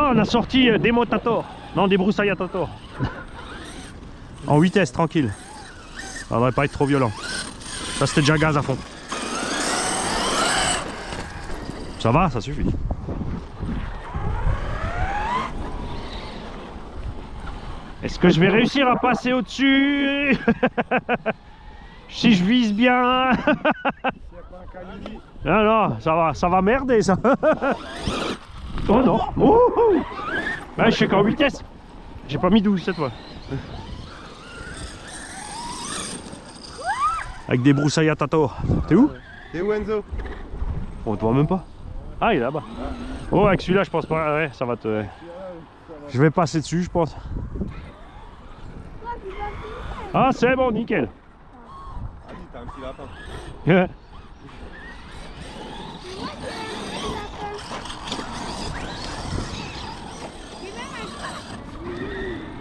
Ah, on a sorti des Motator. Non, des Broussailles-Tator. En vitesse, tranquille. Ça devrait pas être trop violent. Ça, c'était déjà gaz à fond. Ça va, ça suffit. Est-ce que je vais réussir à passer au-dessus? Si je vise bien. Non, non, ça va merder ça. Oh non. Bah, je suis qu'en vitesse. J'ai pas mis 12 cette fois. Avec des Broussailles-Tator. T'es où? T'es où, Enzo? On te voit même pas. Ah, il est là-bas. Oh, avec celui-là, je pense pas. Ouais, ça va te. Je vais passer dessus, je pense. Ah, c'est bon, nickel. Ah oui, t'as un petit lapin.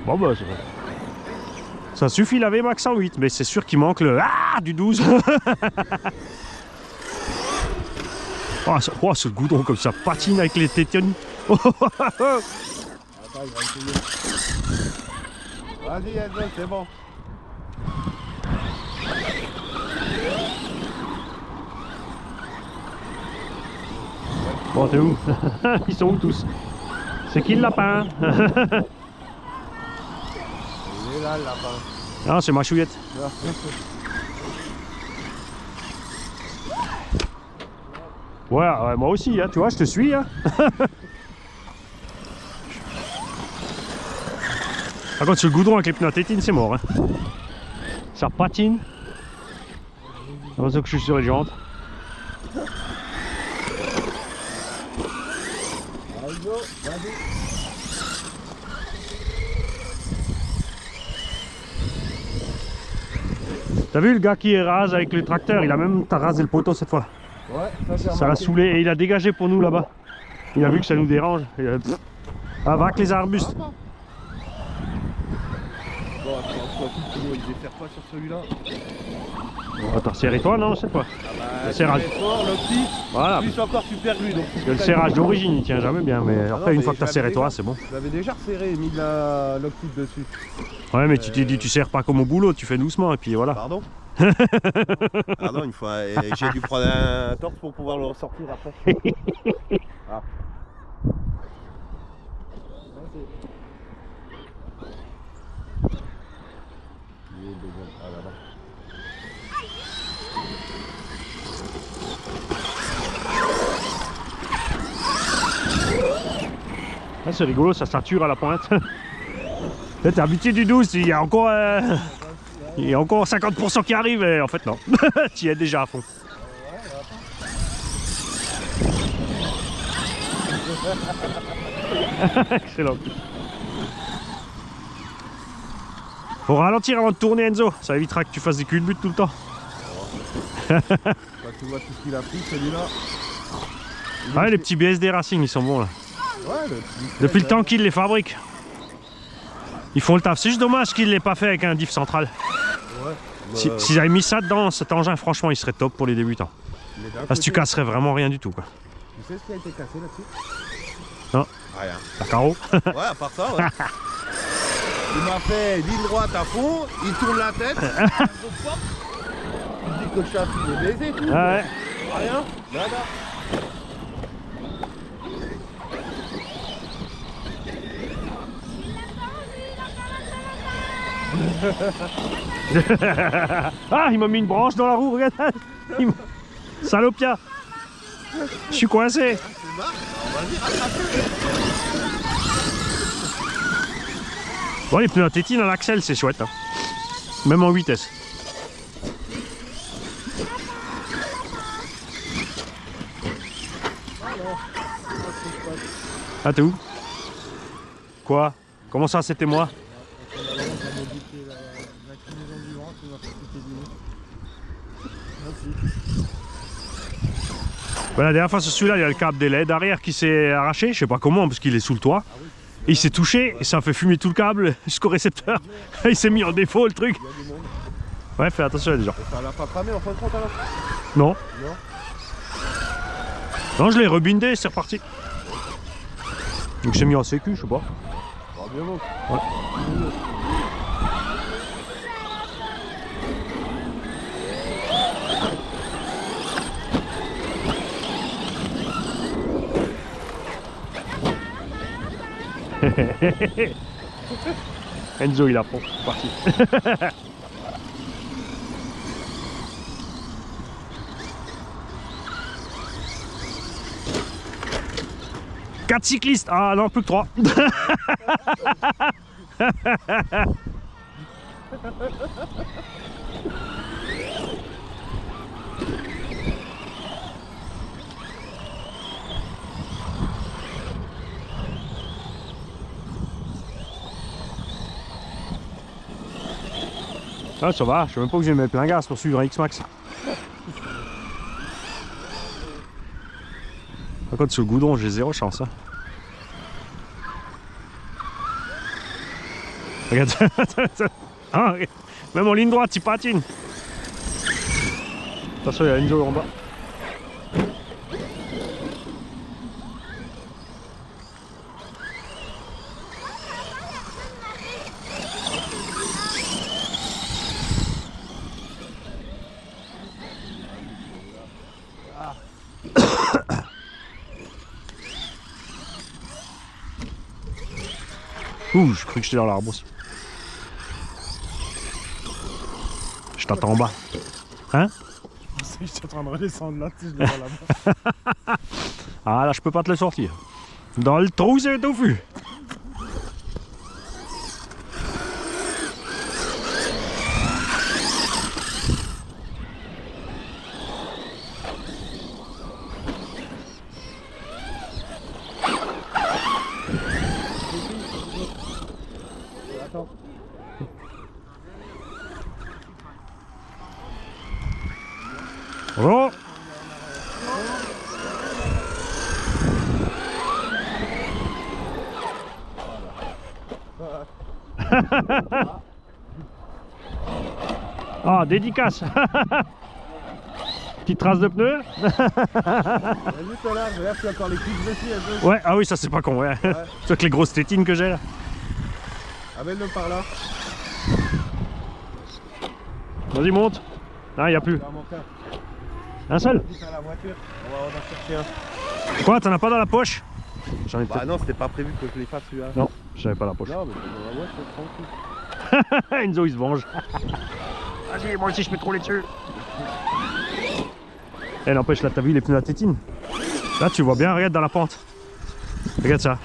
Bon, bah, ça suffit, la VMAX 108, mais c'est sûr qu'il manque le du 12. Oh, ce goudron comme ça patine avec les tétons. Attends, il va essayer. Vas-y, Enzo, c'est bon. Bon, t'es où? Ils sont où tous? C'est qui le lapin? Il est là, le lapin. Non, c'est ma chouillette. Ouais, ouais, moi aussi, hein, tu vois, je te suis. Hein. Par contre, sur le goudron avec les pneus à tétine, c'est mort. Hein. Ça patine. C'est pour ça que je suis sur les jantes. T'as vu le gars qui rase avec le tracteur, il a même rasé le poteau cette fois. Ouais, ça l'a saoulé et il a dégagé pour nous là-bas. Il a vu que ça nous dérange. Il a... Ah, va avec les arbustes. Bon, attends, il défère pas sur celui-là. Attends, serrez-toi, non, cette fois. Ah bah, le serrage. Voilà. Lui, c'est encore super glu. Donc, Parce que le serrage d'origine, il tient jamais bien. Mais après, une fois que tu as serré toi, c'est bon. J'avais déjà resserré et mis de l'octite dessus. Ouais, mais tu t'es dit, tu serres pas comme au boulot, tu fais doucement et puis voilà. Pardon? Pardon, une fois, j'ai dû prendre un torse pour pouvoir le ressortir après. Ah. Ah, c'est rigolo, ça sature à la pointe. T'es habitué du 12, il y a encore 50% qui arrive et en fait non. Tu y es déjà à fond. Excellent. Faut ralentir avant de tourner, Enzo, ça évitera que tu fasses des culbutes tout le temps. Quand tu vois tout ce qu'il a pris, celui-là. Ouais, les petits BSD Racing, ils sont bons là. Ouais, depuis le temps qu'ils les fabriquent. Ils font le taf. C'est juste dommage qu'ils ne l'aient pas fait avec un diff central. Ouais. S'ils avaient mis ça dedans, cet engin, franchement, il serait top pour les débutants. Parce que tu casserais vraiment rien du tout, quoi. Tu sais ce qui a été cassé là-dessus? Non. Rien. La carreau. Ouais, à part ça, ouais. Il m'a fait ligne droite à fond, il tourne la tête, il dit que le chat il est baisé et tout. Ah ouais. Rien, nada. Ah, il m'a mis une branche dans la roue, regarde. Salopia. Je suis coincé. Bon, les pneus à tétine à l'axel, c'est chouette. Hein. Même en vitesse. Ah, t'es où? Quoi? Comment ça, c'était moi? Bah, la dernière fois sur celui-là, il y a le câble des LED arrière qui s'est arraché, je sais pas comment parce qu'il est sous le toit. Et il s'est touché et ça a fait fumer tout le câble jusqu'au récepteur. Il s'est mis en défaut le truc. Ouais, fais attention déjà. Ça l'a pas cramé en fin de compte alors? Non. Non, je l'ai rebindé, c'est reparti. Donc j'ai mis en sécu, je sais pas. Oh, bien bon. Ouais. Enzo il apprend, c'est parti. Quatre cyclistes. Ah non, plus que 3. Ah, ça va, je sais même pas que j'ai mis plein gaz pour suivre un X-Max. Par contre, sur le goudron, j'ai zéro chance. Hein. Regarde, ah, regarde. Même en ligne droite, il patine. Attention, il y a Enzo en bas. Ouh, je crois que j'étais dans l'arbre aussi. Je t'attends en bas. Hein? Je suis en train de redescendre là, tu sais, je le vois là-bas. Ah là, je peux pas te le sortir. Dans le trou, c'est tofu. Attends. Oh. Ah, dédicace. Petite trace de pneu. Juste là, regarde, tu as encore les clics dessus un peu. Ouais, ah oui, ça c'est pas con, ouais. Ouais. C'est avec les grosses tétines que j'ai là. Amène-le par là. Vas-y, monte. Non, il a plus. Il va en manquer un. Un seul. Dans la voiture. On va en chercher un. Quoi, t'en as pas dans la poche? J'en ai Bah peut-être. non, c'était pas prévu que je les fasse celui-là. Non, j'avais pas la poche. Non, mais dans la voiture, tranquille. Enzo il se venge. Vas-y, moi aussi je peux te rouler dessus. Eh, n'empêche, là t'as vu les pneus à tétine? Là tu vois bien, regarde dans la pente. Regarde ça.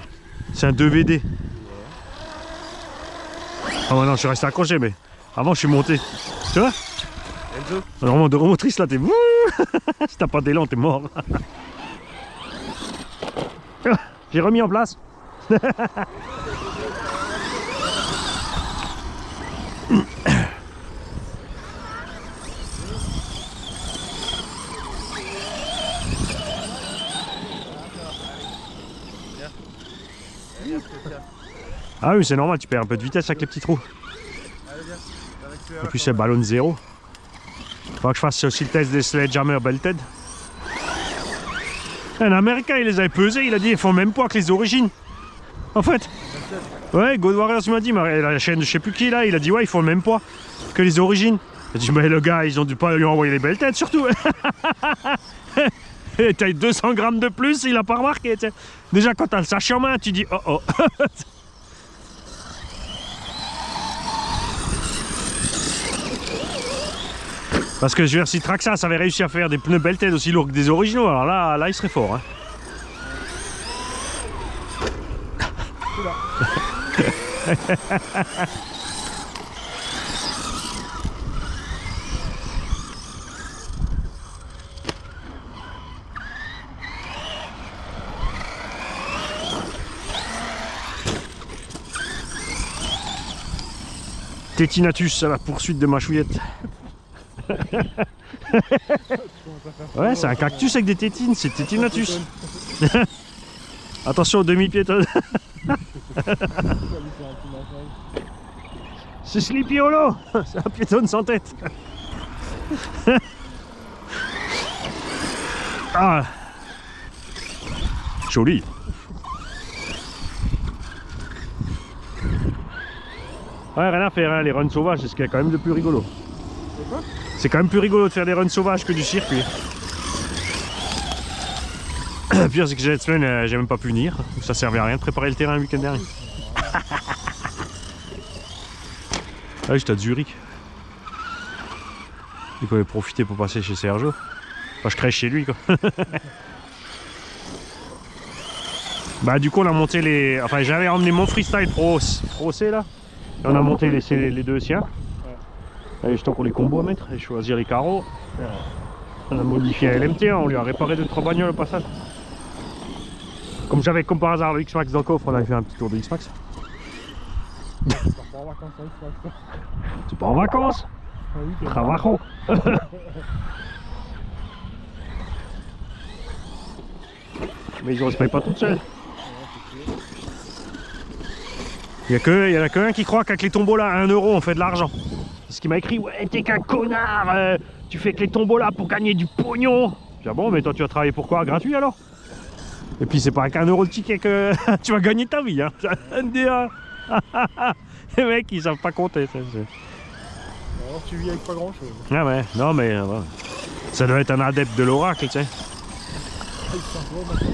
C'est un 2VD. Ah ouais, non, je suis resté accroché, mais avant je suis monté. Tu vois? Enzo, Normalement de remotrice là t'es. Si t'as pas d'élan, t'es mort. J'ai remis en place. Ah oui, c'est normal, tu perds un peu de vitesse avec les petits trous. En plus, c'est ballon zéro. Faudra que je fasse aussi le test des Sledgehammer Belted. Un américain, il les avait pesés, il a dit ils font le même poids que les origines. En fait. Ouais, God Warriors m'a dit, la chaîne de je sais plus qui là, il a dit ouais, ils font le même poids que les origines. J'ai dit, mais le gars, ils ont dû pas lui envoyer les Belted surtout. Et t'as 200 grammes de plus, il a pas remarqué. T'sais. Déjà, quand t'as le sachet en main, tu dis oh oh. Parce que je veux dire, si Traxxas avait réussi à faire des pneus Belted aussi lourds que des originaux, alors là il serait fort. Hein. Tétinatus à la poursuite de ma chouillette. Ouais, c'est un cactus avec des tétines, c'est Tétinatus. Attention aux demi-piétonnes. C'est Sleepy Hollow, c'est un piétonne sans tête. Ah, joli. Ouais, rien à faire, hein, les runs sauvages, c'est ce qu'il y a quand même de plus rigolo. C'est quoi? C'est quand même plus rigolo de faire des runs sauvages que du circuit. Le pire, c'est que cette semaine, j'ai même pas pu venir. Ça servait à rien de préparer le terrain le week-end dernier. Ah oui, j'étais à Zurich. Il pouvait profiter pour passer chez Sergio. Enfin, je crèche chez lui, quoi. Bah, du coup, on a monté les. Enfin, j'avais emmené mon freestyle Pro C là. Et on a monté les deux siens. Allez, je pour les combos à mettre et choisir les carreaux. On a modifié un LMT, hein, on lui a réparé 2-3 bagnoles au passage. Comme j'avais comme par hasard le X-Max dans le coffre, on avait fait un petit tour de X-Max. Tu pars en vacances? Travajo. Mais ils ne se payent pas toutes seules. Il y en a qu'un qui croit qu'avec les tombeaux là, à 1 euro, on fait de l'argent. C'est ce qui m'a écrit, ouais, t'es qu'un connard, tu fais que les tombeaux là pour gagner du pognon. Je dis, ah bon, mais toi tu vas travailler pour quoi? Gratuit alors? Et puis c'est pas avec 1 euro le ticket que tu vas gagner ta vie, hein. Les mecs ils savent pas compter. Ça, alors tu vis avec pas grand chose. ah ouais, non mais ouais. Ça doit être un adepte de l'oracle, tu sais.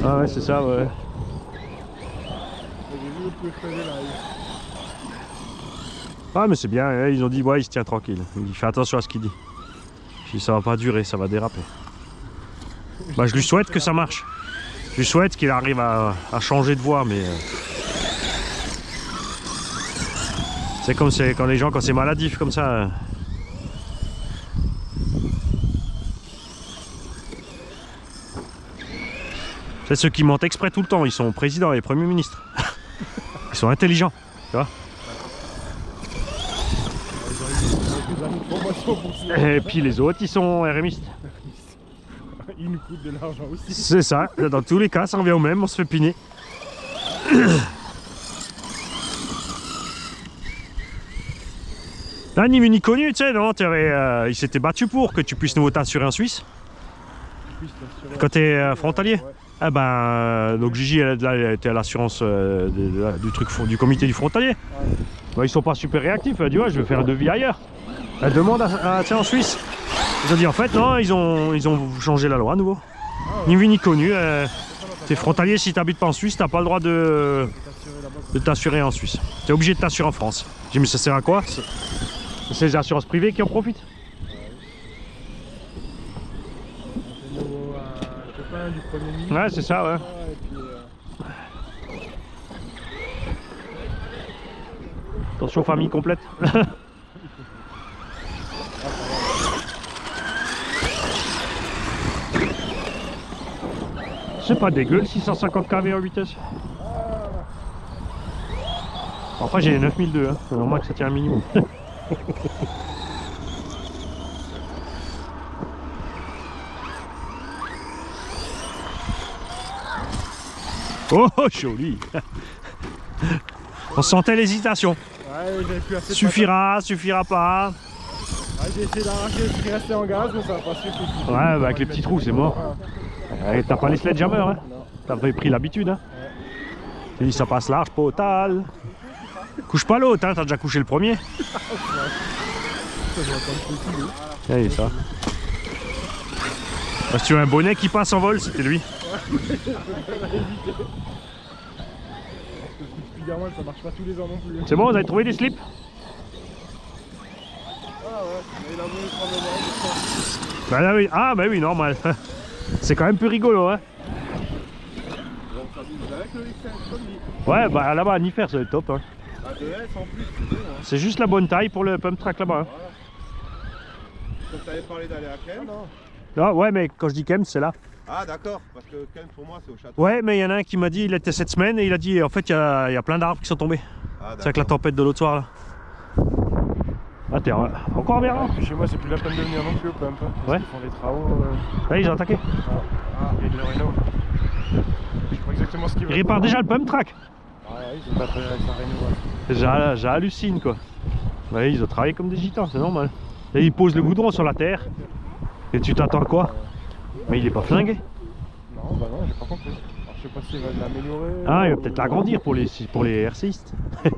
Ah ouais, c'est ça, ouais. Ah mais c'est bien, ils ont dit ouais il se tient tranquille, il fait attention à ce qu'il dit. Je dis ça va pas durer, ça va déraper. Bah je lui souhaite que ça marche. Je lui souhaite qu'il arrive à changer de voie, mais... C'est comme quand les gens, quand c'est maladif comme ça... C'est ceux qui mentent exprès tout le temps, ils sont présidents et premiers ministres. Ils sont intelligents, tu vois. Et puis les autres, ils sont RMistes. Ils nous coûtent de l'argent aussi. C'est ça, dans tous les cas, ça revient au même, on se fait piner. Là, ni vu ni connu, tu sais, non, il s'était battu pour que tu puisses nouveau t'assurer en Suisse. Quand tu es frontalier. Ouais. Ah ben, donc Gigi, elle était à l'assurance du truc du comité du frontalier. Ouais. Bah, ils sont pas super réactifs, elle a dit ouais, je vais faire un devis ailleurs. Elle demande en Suisse. Ils ont dit en fait non, ils ont changé la loi à nouveau. Ah ouais. Ni vu ni connu. T'es frontalier, si t'habites pas en Suisse, t'as pas le droit de t'assurer en Suisse. T'es obligé de t'assurer en France. J'ai dit mais ça sert à quoi? C'est les assurances privées qui en profitent. Du premier ministre, ouais, c'est ça, ouais. Puis, attention, famille complète. C'est pas dégueu, 650 kV en vitesse. Après, j'ai 9002, hein. C'est normal que ça tient un minimum. Oh, joli. On sentait l'hésitation. Ouais, suffira, suffira pas. Ouais, j'ai essayé d'arracher ce qui restait en gaz, mais ça n'a pas suffi. Ouais, bah avec les petits trous, c'est mort. Ouais. T'as pas les sledgehammers, hein? T'avais pris l'habitude, hein? Tu dis ça passe large, total. Couche pas l'autre, hein? T'as déjà couché le premier. Allez, ça. Bah, si tu as un bonnet qui passe en vol, c'était lui. Ça marche pas tous les ans non plus. C'est bon, vous avez trouvé des slips? Ah ouais, mais il a voulu prendre le bah, là, oui. Ah bah oui, normal. C'est quand même plus rigolo, hein. Ouais, bah là-bas à Niffer, c'est top, hein. C'est juste la bonne taille pour le pump track là-bas. Hein. Comme tu avais parlé d'aller à Ken, non? Ah ouais, mais quand je dis Ken, c'est là. Ah d'accord, parce que Ken pour moi c'est au château. Ouais, mais il y en a un qui m'a dit, il était cette semaine et il a dit en fait il y a plein d'arbres qui sont tombés. Ah, c'est avec la tempête de l'autre soir là. Ah t'es encore bien là? Chez moi c'est plus la peine de venir non plus au pump. Ouais. Ils font des travaux. Ouais, ils ont attaqué. Ah, il y a de l'Oreno. Je crois exactement ce qu'ils veulent. Ils réparent déjà le pump track. Ah ouais, ils ont pas très rénové. J'hallucine quoi. Ouais, ils ont travaillé comme des gitans, c'est normal. Et ils posent le goudron sur la terre. Et tu t'attends à quoi? Mais il est pas flingué. Non, bah non, j'ai pas compris. Alors, je sais pas s'il va l'améliorer. Ah, il va peut-être l'agrandir pour les R6. Il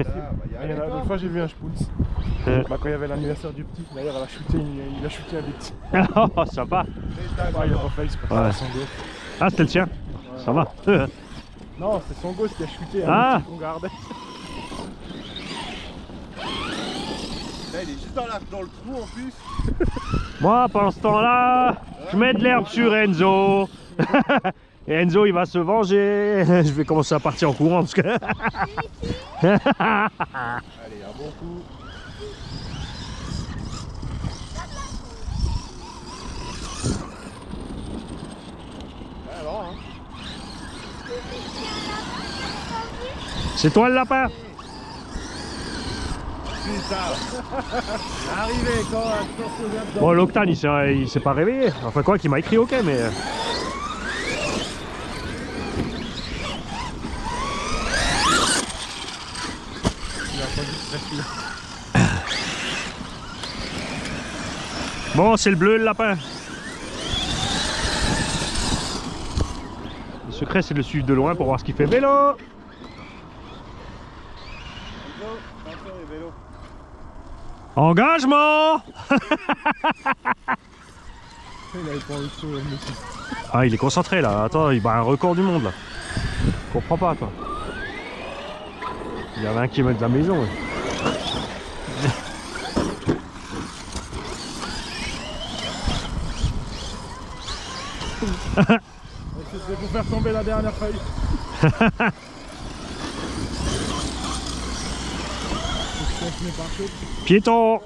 y en a d'autres fois, j'ai vu un Spools. Bah, quand il y avait l'anniversaire du petit, d'ailleurs, il a shooté un des petits. Oh, sympa. Ah, il a pas failli, c'est pas Ouais. son gosse. Ah, c'était le sien. Ouais. Ça va. Non, c'est son gosse qui a shooté Ah. un petit qu'on gardait. Là, il est juste dans le trou en plus. Moi, pendant ce temps-là, je mets de l'herbe sur Enzo. Et Enzo, il va se venger. Je vais commencer à partir en courant parce que... Allez, un bon coup. Alors, hein. C'est toi le lapin? Arrivé quand attention vient dedans. Bon, l'Octane, il s'est pas réveillé. Enfin, quoi qu'il m'a écrit OK, mais... Il a pas dit que c'était celui-là. Bon, c'est le bleu, le lapin. Le secret, c'est de le suivre de loin pour voir ce qu'il fait. Vélo! Attention les vélos. Engagement! Il avait pas envie de sauver le monsieur. Ah, il est concentré là. Attends, il bat un record du monde là. Je comprends pas, toi. Il y avait un kilomètre de la maison. Ouais. C'était pour faire tomber la dernière feuille. Piéton!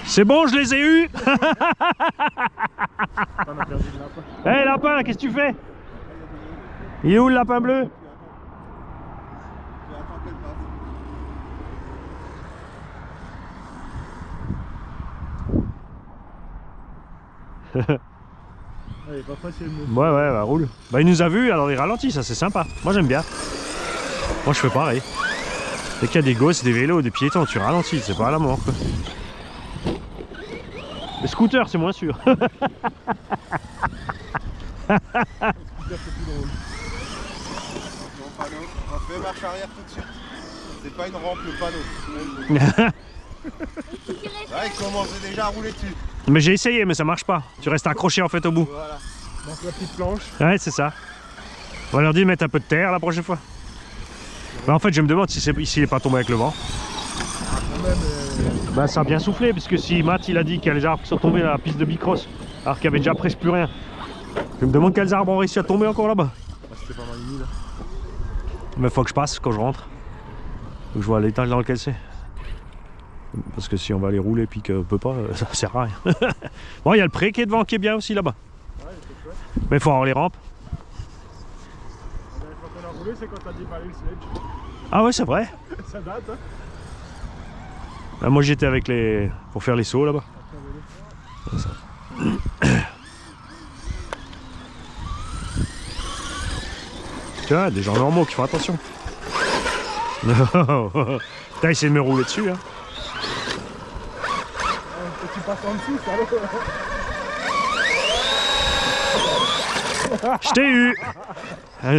C'est bon, je les ai eus! On a perdu le lapin. Hé lapin, qu'est-ce que tu fais? Il est où le lapin bleu? Tu attends qu'elle passe. Allez, pas facile, monsieur. Ouais, ouais, bah roule. Bah il nous a vus, alors il ralentit, ça c'est sympa. Moi j'aime bien. Moi je fais pareil. Dès qu'il y a des gosses, des vélos, des piétons, tu ralentis, c'est pas à la mort quoi. Les scooters, c'est moins sûr. C'est plus drôle. Non, panneau. On fait marche arrière tout de suite. C'est pas une rampe le panneau. Ouais, ils commençaient déjà à rouler dessus. Mais j'ai essayé, mais ça marche pas. Tu restes accroché en fait au bout. Voilà. Donc la petite planche. Ouais, c'est ça. On va leur dire de mettre un peu de terre la prochaine fois. Bah, en fait, je me demande si s'il est pas tombé avec le vent. Quand même, Bah, ça a bien soufflé, puisque si Matt il a dit qu'il y a les arbres qui sont tombés dans la piste de bicross, alors qu'il y avait déjà presque plus rien. Je me demande quels arbres ont réussi à tomber encore là-bas. bah, c'était pas mal humide. Mais faut que je passe quand je rentre. Faut que je vois l'étage dans lequel c'est. Parce que si on va aller rouler puis qu'on peut pas, ça sert à rien. Bon, il y a le pré qui est devant qui est bien aussi là-bas. Ouais, c'est chouette. Mais il faut avoir les rampes. La dernière fois qu'on a roulé, c'est quand t'as déballé le sledge. Ah ouais, c'est vrai. Ça date, hein. Là, moi j'étais avec les... pour faire les sauts là-bas. Tiens, des gens normaux qui font attention. T'as essayé de me rouler dessus, hein. Tu passes en dessous, ça. Je t'ai eu.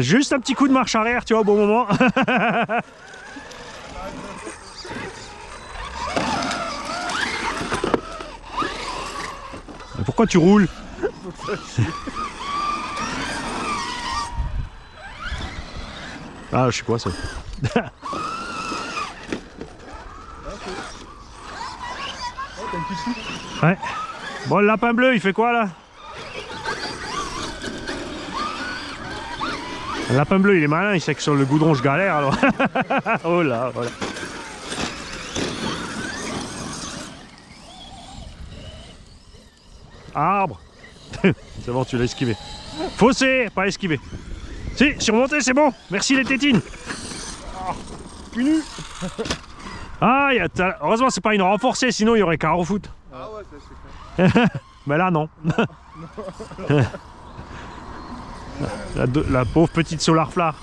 Juste un petit coup de marche arrière, tu vois, au bon moment. Pourquoi tu roules? Ah, je sais quoi ça. T'as une petite soupe. Ouais. Bon, le lapin bleu, il fait quoi là? Le lapin bleu, il est malin, il sait que sur le goudron, je galère alors. Oh là, voilà. Arbre. C'est bon, tu l'as esquivé. Fossé, pas esquivé. Si, surmonté, c'est bon. Merci les tétines. Une. Ah, heureusement, c'est pas une renforcée, sinon il y aurait carreau foot. Ah ouais, ça c'est clair. Mais là, non. La pauvre petite Solar Flare.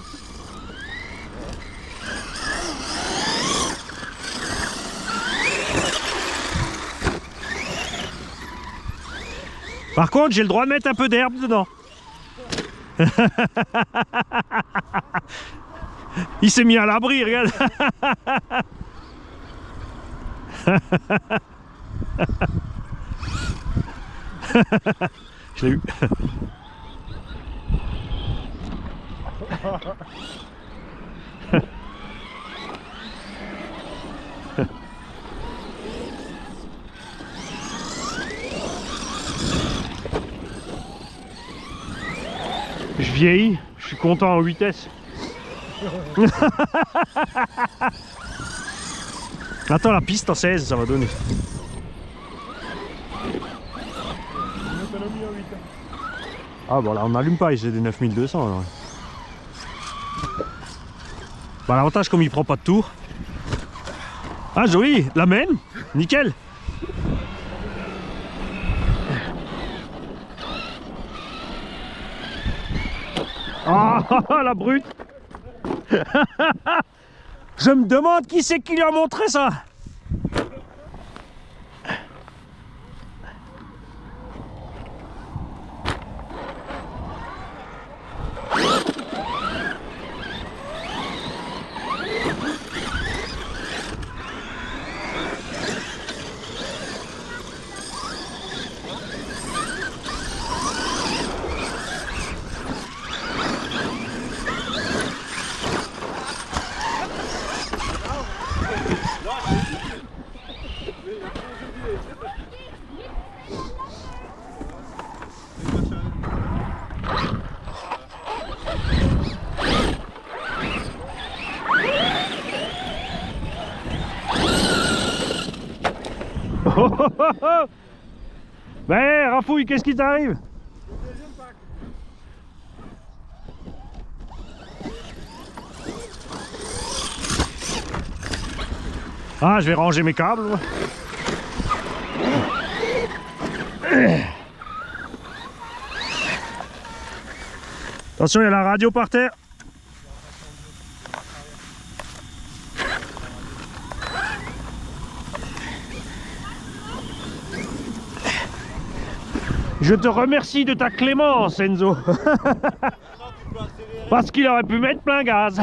Par contre, j'ai le droit de mettre un peu d'herbe dedans. Il s'est mis à l'abri, regarde. Je l'ai eu. Je vieillis, je suis content en vitesse. Attends, la piste en 16, ça va donner. Une autonomie en 8 ans. Ah bon là on n'allume pas, j'ai des 9200 alors. Bah l'avantage comme il prend pas de tour. Ah joli, la mène, nickel. Ah la brute. Je me demande qui c'est qui lui a montré ça. Oh, oh, oh, oh. Ben Rafouille, qu'est-ce qui t'arrive? Ah, je vais ranger mes câbles. Moi. Attention, il y a la radio par terre. Je te remercie de ta clémence, Enzo. Parce qu'il aurait pu mettre plein gaz.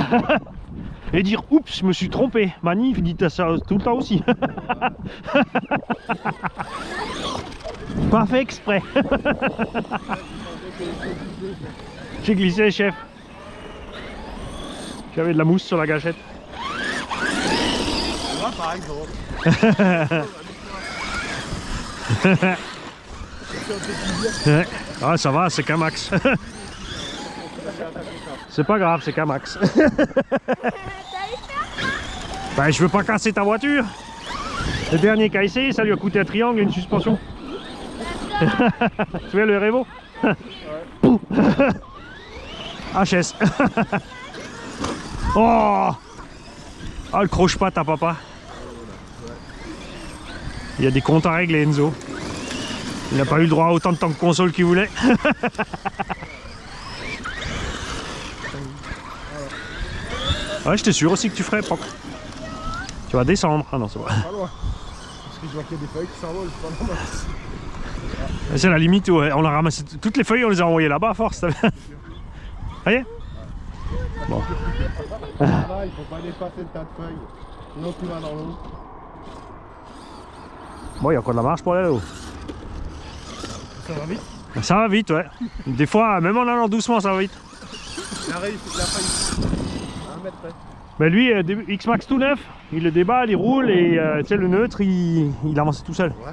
Et dire, oups, je me suis trompé. Manif, dit ça tout le temps aussi. Pas fait exprès. J'ai glissé, chef. J'avais de la mousse sur la gâchette. Moi, par exemple. Ah, ça va, c'est qu'un max. C'est pas grave, c'est qu'un max. Ben, je veux pas casser ta voiture. Le dernier qu'a essayé, ça lui a coûté un triangle et une suspension. Tu vois le Revo? HS. Oh! Ah, le croche-patte à papa. Il y a des comptes à régler, Enzo. Il n'a pas eu le droit à autant de temps de console qu'il voulait. Ouais, j'étais sûr aussi que tu ferais. Tu vas descendre. Ah non, c'est vrai. Pas loin. Parce que je vois qu'il y a des feuilles qui s'envolent, c'est pas normal. C'est la limite, ouais. On a ramassé toutes les feuilles, on les a envoyées là-bas à force. Ça y est. Bon. Ça va, il faut pas dépasser le tas de feuilles. Sinon tu vas dans l'eau. Bon, il y a encore de la marche pour aller là-haut. Ça va vite. Ça va vite, ouais. Des fois, même en allant doucement, ça va vite. Il a failli. 1 mètre près. Mais lui, X-Max tout neuf, il le déballe, il roule et tu sais, le neutre, il avance tout seul. Ouais.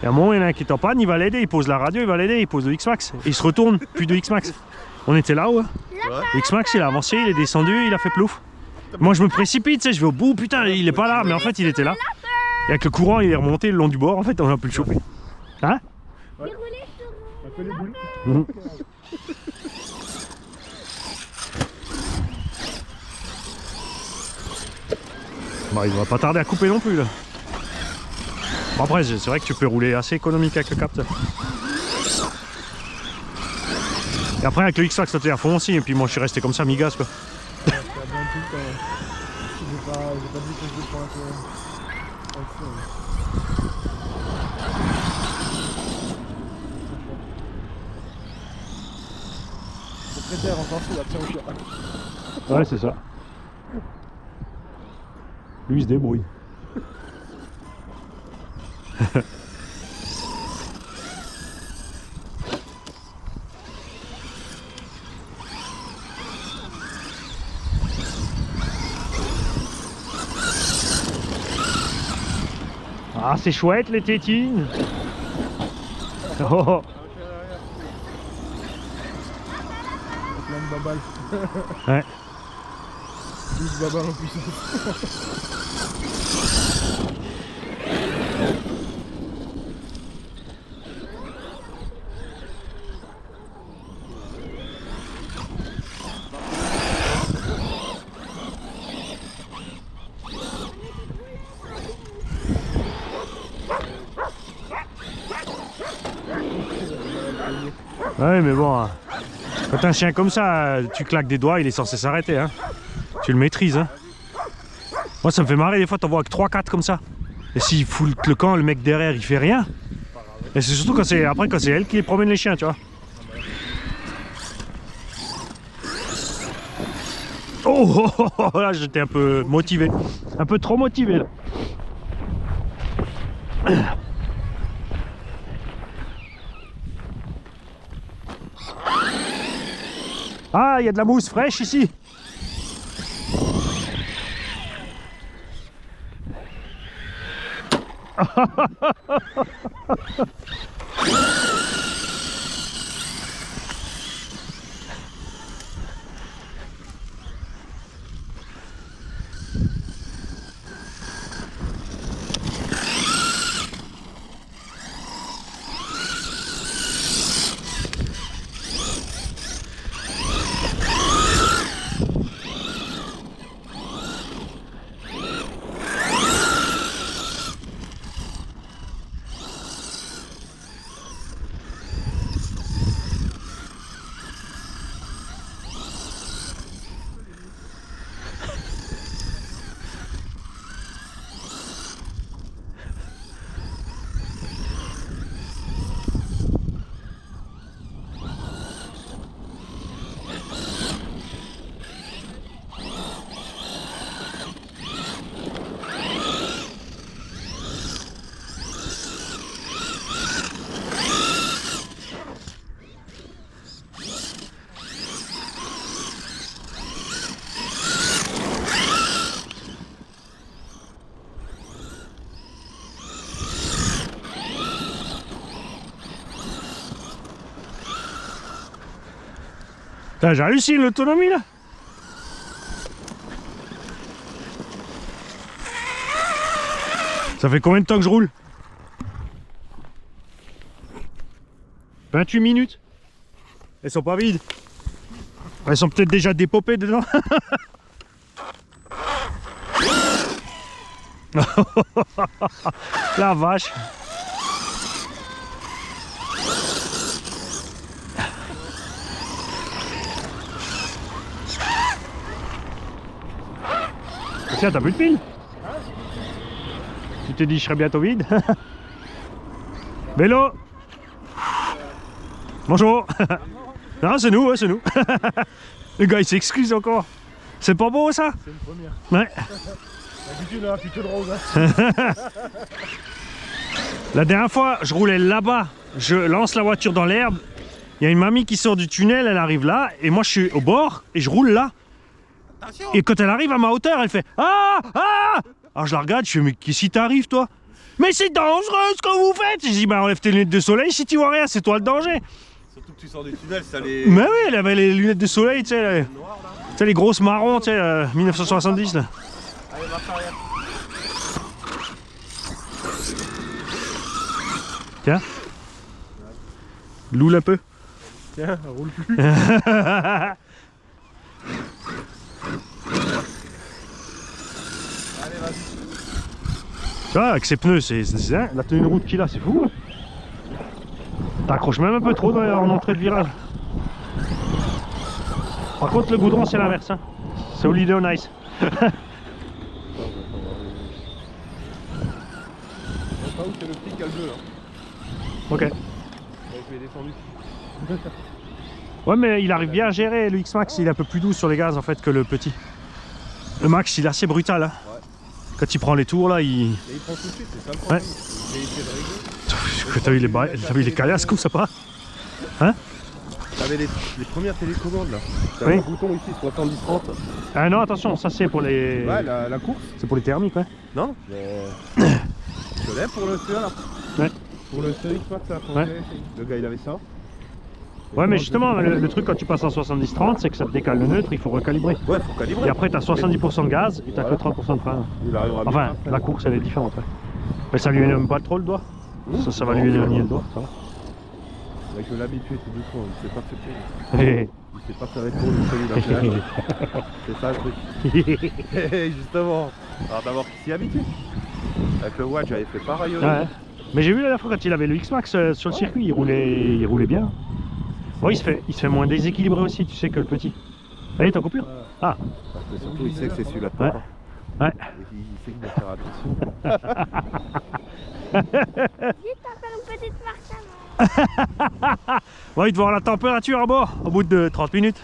Et à un moment, il y en a un qui est en panne, il va l'aider, il pose la radio, il va l'aider, il pose le X-Max. Et il se retourne, plus de X-Max. On était là-haut. Hein. Ouais. X-Max, il a avancé, il est descendu, il a fait plouf. Moi, je me précipite, tu sais, je vais au bout, putain, il est pas là, mais en fait, il était là. Et avec le courant, il est remonté le long du bord, en fait, on a pu le choper. Hein? Ouais. Un peu les boules. Mmh. Bon, il va pas tarder à couper non plus là. Bon, après c'est vrai que tu peux rouler assez économique avec le capteur. Et après avec le X-Max ça t'est à fond aussi et puis moi je suis resté comme ça mi-gaz quoi. Ça a bien tout le temps. J'ai pas dit que je vais prendre secrétaire, on s'en fout, là, tiens, au chien. Ouais, c'est ça. Lui, il se débrouille. Ah, c'est chouette les tétines. Oh. Plein de babales. Ouais. 12 babales en puissance. Ouais, mais bon, hein. Quand t'as un chien comme ça, tu claques des doigts, il est censé s'arrêter. Hein. Tu le maîtrises. Hein. Moi, ça me fait marrer des fois, t'en vois avec 3-4 comme ça. Et s'il fout le camp, le mec derrière, il fait rien. Et c'est surtout quand c'est après quand c'est elle qui promène les chiens, tu vois. Oh, oh, oh, oh, là, j'étais un peu motivé. Un peu trop motivé, là. Ah, il y a de la mousse fraîche ici. J'ai réussi l'autonomie là. Ça fait combien de temps que je roule? 28 minutes. Elles sont pas vides. Elles sont peut-être déjà dépopées dedans. La vache. Tiens, t'as plus de pile? Tu t'es dit je serais bientôt vide? Vélo! Bonjour! Non, c'est nous, ouais, c'est nous. Le gars il s'excuse encore. C'est pas beau ça? C'est une première. Ouais. D'habitude, on a plutôt de rose. La dernière fois, je roulais là-bas. Je lance la voiture dans l'herbe. Il y a une mamie qui sort du tunnel, elle arrive là. Et moi je suis au bord et je roule là. Attention. Et quand elle arrive à ma hauteur, elle fait ah ah. Alors je la regarde, je fais mais qu'est-ce qui t'arrive toi? Mais c'est dangereux ce que vous faites. Je dis bah enlève tes lunettes de soleil si tu vois rien, c'est toi le danger. Surtout que tu sors du tunnel, ça les. Mais oui, elle avait les lunettes de soleil, tu sais, les grosses marrons, tu sais, 1970 là. Allez, marche arrière. Tiens. Loule un peu. Tiens, roule plus. Allez, vas-y. Tu vois, avec ses pneus, c'est la tenue de route qu'il a, c'est fou. T'accroches même un peu trop en entrée de virage. Par contre, le goudron, c'est l'inverse. Hein. C'est Holiday on Ice. Pas où c'est le petit qui a le bleu là. Ok. Ouais, je l'ai descendu. Ouais, mais il arrive bien à gérer. Le X-Max, il est un peu plus doux sur les gaz en fait que le petit. Le Max, il est assez brutal. Hein. Ouais. Quand il prend les tours là, il. Et il prend tout de suite, c'est ça le problème. J'ai essayé de régler. T'as vu les caillasses comme ça pas? Hein? T'avais les premières télécommandes là. Oui. T'avais un bouton ici, 70-30. Ah non, attention, ça c'est pour les. Ouais, la course. C'est pour les thermiques, ouais. Non je l'ai pour le CE là. Ouais. Pour le CE X-Max là. Ouais. Le gars il avait ça. Ouais, mais justement, le truc quand tu passes en 70-30, c'est que ça te décale le neutre, il faut recalibrer. Ouais, faut calibrer. Et après, t'as 70% de gaz et t'as que 30% de frein. Il arrivera bien. Enfin, la course elle est différente. Ouais. Mais ça lui éloigne pas trop le doigt. Ça va lui éloigner le doigt, ça va. Il faut l'habituer tout doucement, il sait pas ce que c'est. Il sait pas que ça va être pour le celui-là. C'est ça le truc. Justement. Alors d'abord qu'il s'y habitue. Avec le Watch, j'avais fait pareil. Ouais. Mais j'ai vu la fois quand il avait le X-Max sur le circuit, il roulait bien. Bon, il se fait moins déséquilibré aussi, tu sais, que le petit. Allez, t'en coupure. Ah. Parce que surtout, il sait que c'est celui-là de Ouais. papa. Ouais. Et il sait qu'il doit faire attention. Vite, encore une petite marche. Ouais, il doit voir la température à bord au bout de 30 minutes.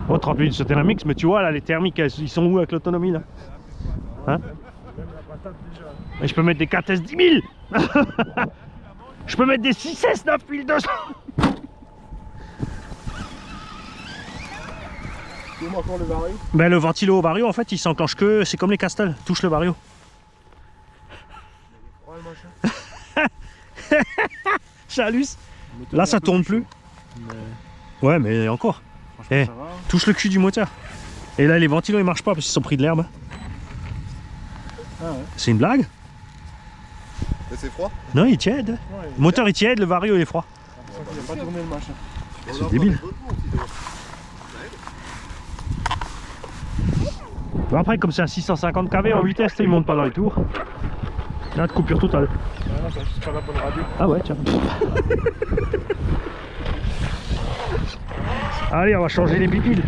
Bon, 30 minutes c'était un mix, mais tu vois là, les thermiques, ils sont où avec l'autonomie là? Hein? Et je peux mettre des 4S 10 000. Je peux mettre des 6S 9200. Tu vois encore le vario? Ben, le ventilo au vario en fait il s'enclenche que, c'est comme les Castel, touche le vario. Ouais, le machin. Chalus. Là ça tourne plus. Mais Ouais mais encore. franchement, Eh, ça va. touche le cul du moteur. Et là les ventilos ils marchent pas parce qu'ils sont pris de l'herbe. Ah ouais. C'est une blague? Mais c'est froid. Non il tiède. Ouais, Le moteur il tiède, le vario il est froid. il a pas tourné le machin. C'est débile. Bon, après comme c'est un 650 kV en vitesse, il monte pas dans les tours. Là de coupure totale. Ah non, c'est juste pas la bonne radio. Ah ouais tiens. Allez on va changer les pipiles.